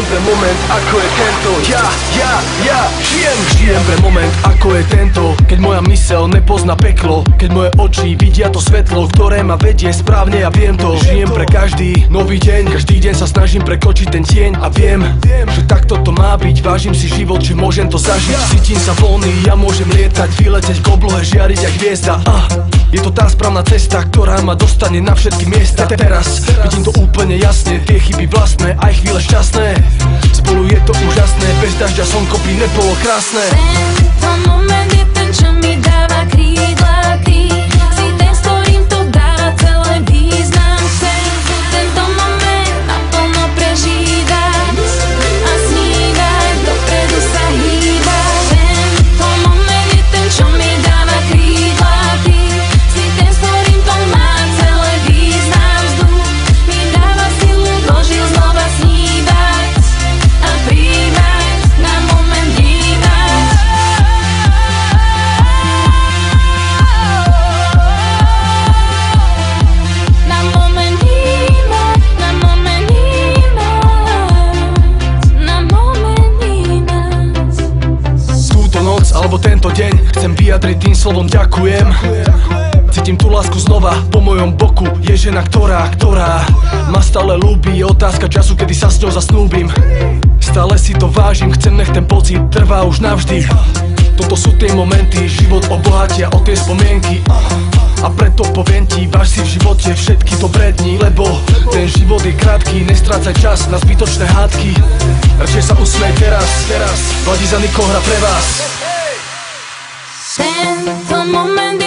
pre moment, ako je tento. Ja žijem pre moment, ako je tento. Keď moja myseľ nepozná peklo, keď moje oči vidia to svetlo, ktoré ma vedie správne, ja viem to. Žijem pre každý nový deň, každý deň sa snažím prekročiť ten tieň. A viem, že takto to má byť. Vážim si život, že môžem to zažiť. Cítim sa voľný, ja môžem lietať, vyletieť k oblohe, žiariť jak hviezda. Je to tá správna cesta, ktorá ma dostane na všetky miesta. Teraz vidím to úplne jasne, tie chyby vlastné, aj chvíle šťastné. Spolu je to úžasné, bez dažďa slnko by nebolo krásne. Tento moment je ten, čo mi dáva krídla, si ten, s ktorým to dáva celé význam. Chcem tento moment naplno prežívať a snívať, dopredu sa hýbať. Tento moment je ten, čo mi dáva krídla, si ten, s ktorým to má celé význam. Vzduch mi dáva silu, dožil znova snívať a príjmať, na moment vnímať. Na moment vnímať, na moment vnímať, na moment vnímať. Túto noc alebo tento deň chcem vyjadriť tým slovom ďakujem. Cítim tú lásku znova po mojom boku. Je žena, ktorá ma stále ľúbi. Je otázka času, kedy sa s ňou zasnúbim. Stále si to vážim, chcem, nech ten pocit trvá už navždy. Toto sú tie momenty, život obohatia o tie spomienky. A preto poviem ti, váž si v živote všetky dobré dni, lebo ten život je krátky, nestrácaj čas na zbytočné hádky. Radšej sa usmej teraz, Vladizany hra pre vás. Tento moment